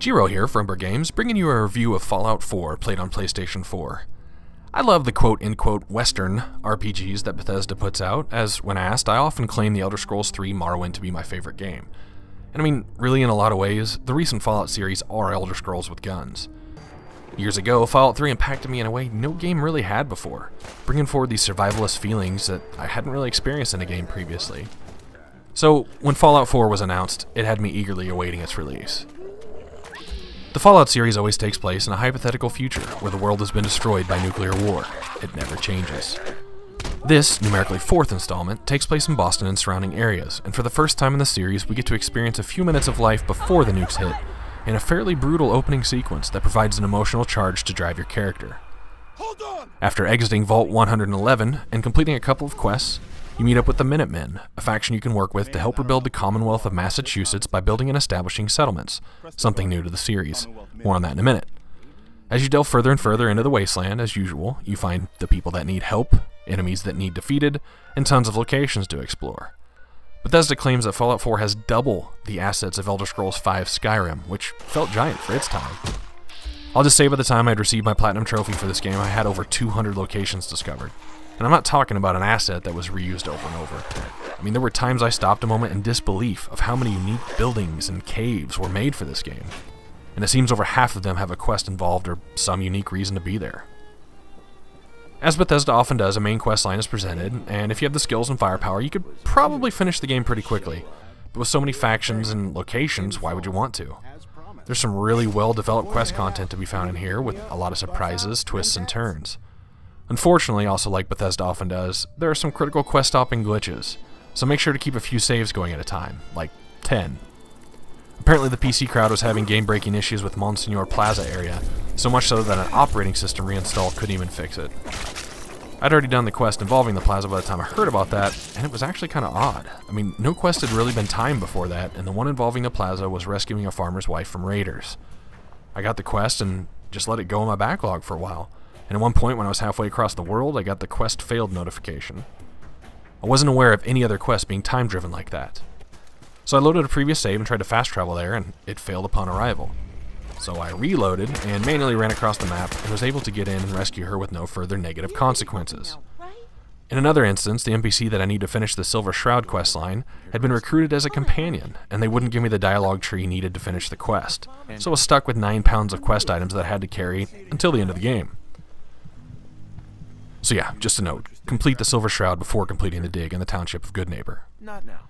Hero here from Umbra Games, bringing you a review of Fallout 4 played on PlayStation 4. I love the quote-unquote Western RPGs that Bethesda puts out, as when asked, I often claim the Elder Scrolls 3 Morrowind to be my favorite game. And I mean, really in a lot of ways, the recent Fallout series are Elder Scrolls with guns. Years ago, Fallout 3 impacted me in a way no game really had before, bringing forward these survivalist feelings that I hadn't really experienced in a game previously. So, when Fallout 4 was announced, it had me eagerly awaiting its release. The Fallout series always takes place in a hypothetical future where the world has been destroyed by nuclear war. It never changes. This, numerically fourth installment, takes place in Boston and surrounding areas, and for the first time in the series we get to experience a few minutes of life before the nukes hit, in a fairly brutal opening sequence that provides an emotional charge to drive your character. After exiting Vault 111 and completing a couple of quests, you meet up with the Minutemen, a faction you can work with to help rebuild the Commonwealth of Massachusetts by building and establishing settlements, something new to the series. More on that in a minute. As you delve further and further into the wasteland, as usual, you find the people that need help, enemies that need defeated, and tons of locations to explore. Bethesda claims that Fallout 4 has double the assets of Elder Scrolls 5 Skyrim, which felt giant for its time. I'll just say by the time I'd received my Platinum Trophy for this game, I had over 200 locations discovered. And I'm not talking about an asset that was reused over and over. I mean, there were times I stopped a moment in disbelief of how many unique buildings and caves were made for this game. And it seems over half of them have a quest involved or some unique reason to be there. As Bethesda often does, a main quest line is presented, and if you have the skills and firepower, you could probably finish the game pretty quickly. But with so many factions and locations, why would you want to? There's some really well-developed quest content to be found in here, with a lot of surprises, twists, and turns. Unfortunately, also like Bethesda often does, there are some critical quest-stopping glitches, so make sure to keep a few saves going at a time, like 10. Apparently the PC crowd was having game-breaking issues with Monsignor Plaza area, so much so that an operating system reinstall couldn't even fix it. I'd already done the quest involving the Plaza by the time I heard about that, and it was actually kind of odd. I mean, no quest had really been timed before that, and the one involving the Plaza was rescuing a farmer's wife from raiders. I got the quest and just let it go in my backlog for a while. And at one point, when I was halfway across the world, I got the quest failed notification. I wasn't aware of any other quest being time-driven like that. So I loaded a previous save and tried to fast travel there, and it failed upon arrival. So I reloaded and manually ran across the map and was able to get in and rescue her with no further negative consequences. In another instance, the NPC that I need to finish the Silver Shroud quest line had been recruited as a companion, and they wouldn't give me the dialogue tree needed to finish the quest. So I was stuck with 9 pounds of quest items that I had to carry until the end of the game. So yeah, just a note, complete the Silver Shroud before completing the dig in the township of Goodneighbor. Not now.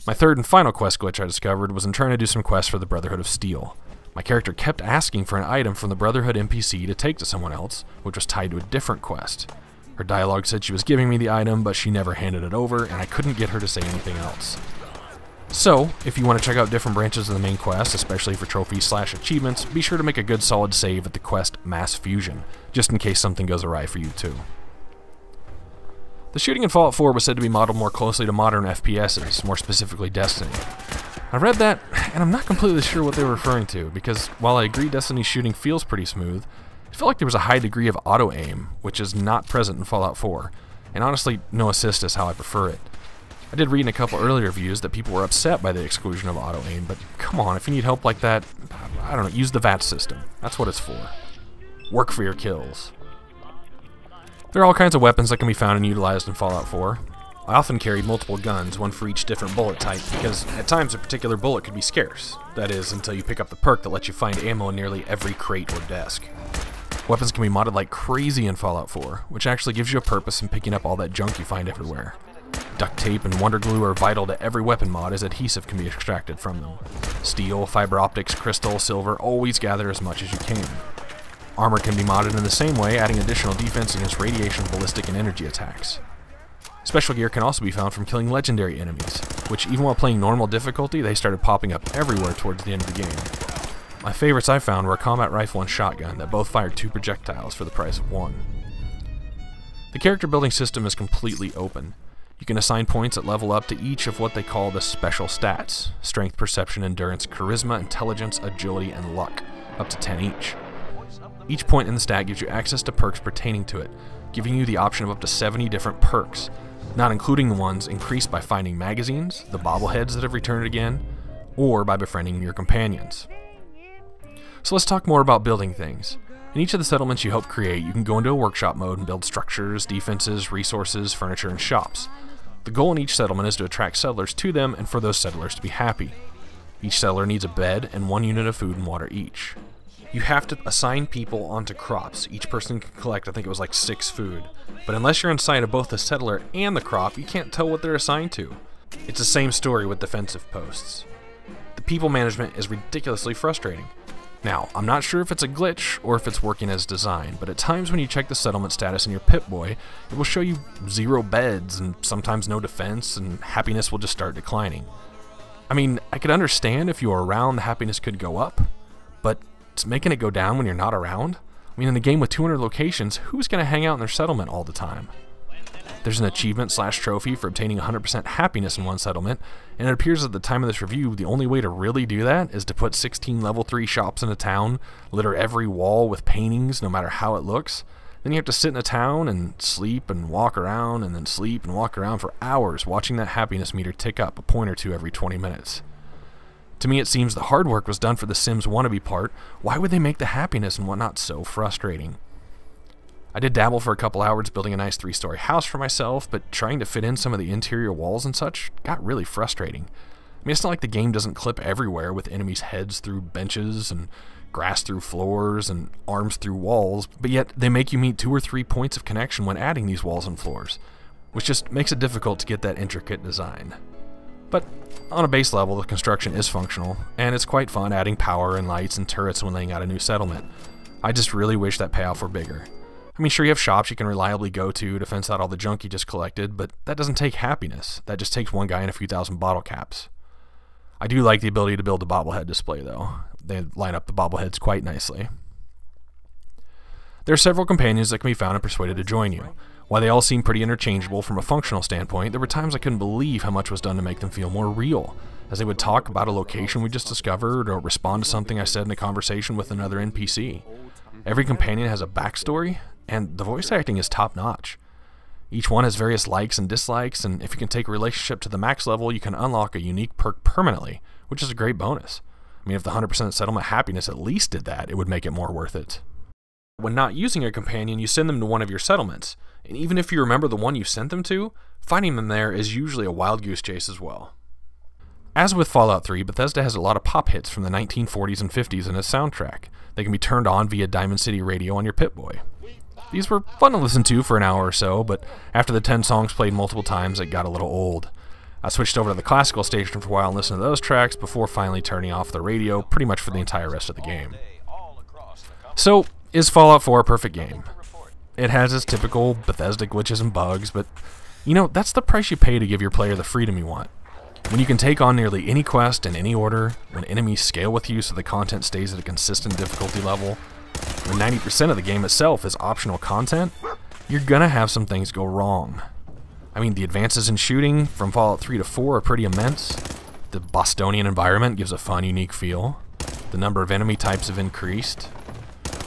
My third and final quest glitch I discovered was in trying to do some quests for the Brotherhood of Steel. My character kept asking for an item from the Brotherhood NPC to take to someone else, which was tied to a different quest. Her dialogue said she was giving me the item, but she never handed it over, and I couldn't get her to say anything else. So, if you want to check out different branches of the main quest, especially for trophies/achievements, be sure to make a good solid save at the quest Mass Fusion, just in case something goes awry for you too. The shooting in Fallout 4 was said to be modeled more closely to modern FPSs, more specifically Destiny. I read that, and I'm not completely sure what they were referring to, because while I agree Destiny's shooting feels pretty smooth, it felt like there was a high degree of auto-aim, which is not present in Fallout 4, and honestly, no assist is how I prefer it. I did read in a couple earlier reviews that people were upset by the exclusion of auto-aim, but come on, if you need help like that, I don't know, use the VAT system. That's what it's for. Work for your kills. There are all kinds of weapons that can be found and utilized in Fallout 4. I often carried multiple guns, one for each different bullet type, because at times a particular bullet could be scarce. That is, until you pick up the perk that lets you find ammo in nearly every crate or desk. Weapons can be modded like crazy in Fallout 4, which actually gives you a purpose in picking up all that junk you find everywhere. Duct tape and wonder glue are vital to every weapon mod, as adhesive can be extracted from them. Steel, fiber optics, crystal, silver, always gather as much as you can. Armor can be modded in the same way, adding additional defense against radiation, ballistic, and energy attacks. Special gear can also be found from killing legendary enemies, which even while playing normal difficulty, they started popping up everywhere towards the end of the game. My favorites I found were a combat rifle and shotgun that both fired 2 projectiles for the price of 1. The character building system is completely open. You can assign points that level up to each of what they call the special stats: strength, perception, endurance, charisma, intelligence, agility, and luck, up to 10 each. Each point in the stat gives you access to perks pertaining to it, giving you the option of up to 70 different perks, not including the ones increased by finding magazines, the bobbleheads that have returned again, or by befriending your companions. So let's talk more about building things. In each of the settlements you help create, you can go into a workshop mode and build structures, defenses, resources, furniture, and shops. The goal in each settlement is to attract settlers to them and for those settlers to be happy. Each settler needs a bed and 1 unit of food and water each. You have to assign people onto crops. Each person can collect, I think it was like 6 food. But unless you're inside of both the settler and the crop, you can't tell what they're assigned to. It's the same story with defensive posts. The people management is ridiculously frustrating. Now, I'm not sure if it's a glitch or if it's working as designed, but at times when you check the settlement status in your Pip-Boy, it will show you 0 beds and sometimes no defense, and happiness will just start declining. I mean, I could understand if you were around, the happiness could go up, but it's making it go down when you're not around? I mean, in a game with 200 locations, who's going to hang out in their settlement all the time? There's an achievement/trophy for obtaining 100% happiness in one settlement, and it appears at the time of this review, the only way to really do that is to put 16 level 3 shops in a town, litter every wall with paintings no matter how it looks. Then you have to sit in a town and sleep and walk around and then sleep and walk around for hours watching that happiness meter tick up a point or two every 20 minutes. To me, it seems the hard work was done for the Sims wannabe part. Why would they make the happiness and whatnot so frustrating? I did dabble for a couple hours building a nice 3-story house for myself, but trying to fit in some of the interior walls and such got really frustrating. I mean, it's not like the game doesn't clip everywhere with enemies' heads through benches and grass through floors and arms through walls, but yet they make you meet 2 or 3 points of connection when adding these walls and floors, which just makes it difficult to get that intricate design. But on a base level, the construction is functional, and it's quite fun adding power and lights and turrets when laying out a new settlement. I just really wish that payoff were bigger. I mean, sure, you have shops you can reliably go to fence out all the junk you just collected, but that doesn't take happiness. That just takes one guy and a few thousand bottle caps. I do like the ability to build a bobblehead display, though. They line up the bobbleheads quite nicely. There are several companions that can be found and persuaded to join you. While they all seem pretty interchangeable from a functional standpoint, there were times I couldn't believe how much was done to make them feel more real, as they would talk about a location we just discovered or respond to something I said in a conversation with another NPC. Every companion has a backstory, and the voice acting is top-notch. Each one has various likes and dislikes, and if you can take a relationship to the max level, you can unlock a unique perk permanently, which is a great bonus. I mean, if the 100% settlement happiness at least did that, it would make it more worth it. When not using a companion, you send them to one of your settlements, and even if you remember the one you sent them to, finding them there is usually a wild goose chase as well. As with Fallout 3, Bethesda has a lot of pop hits from the 1940s and 50s in its soundtrack. They can be turned on via Diamond City Radio on your Pip-Boy. These were fun to listen to for an hour or so, but after the 10 songs played multiple times, it got a little old. I switched over to the classical station for a while and listened to those tracks before finally turning off the radio pretty much for the entire rest of the game. So, is Fallout 4 a perfect game? It has its typical Bethesda glitches and bugs, but you know, that's the price you pay to give your player the freedom you want. When you can take on nearly any quest in any order, when enemies scale with you so the content stays at a consistent difficulty level, when 90% of the game itself is optional content, you're gonna have some things go wrong. I mean, the advances in shooting from Fallout 3 to 4 are pretty immense. The Bostonian environment gives a fun, unique feel. The number of enemy types have increased.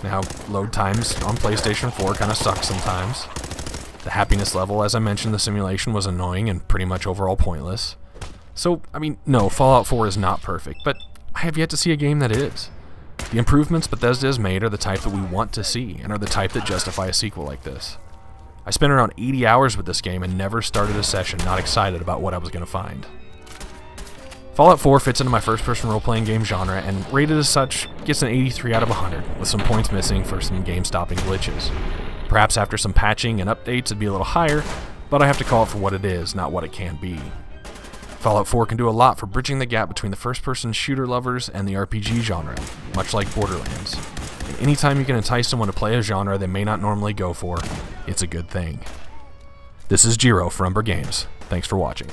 Now, load times on PlayStation 4 kind of suck sometimes. The happiness level, as I mentioned, the simulation was annoying and pretty much overall pointless. So, I mean, no, Fallout 4 is not perfect, but I have yet to see a game that is. The improvements Bethesda has made are the type that we want to see, and are the type that justify a sequel like this. I spent around 80 hours with this game and never started a session not excited about what I was going to find. Fallout 4 fits into my first-person role-playing game genre, and rated as such, gets an 83 out of 100, with some points missing for some game-stopping glitches. Perhaps after some patching and updates it'd be a little higher, but I have to call it for what it is, not what it can be. Fallout 4 can do a lot for bridging the gap between the first-person shooter lovers and the RPG genre, much like Borderlands. And anytime you can entice someone to play a genre they may not normally go for, it's a good thing. This is Jiro for Umbra Games. Thanks for watching.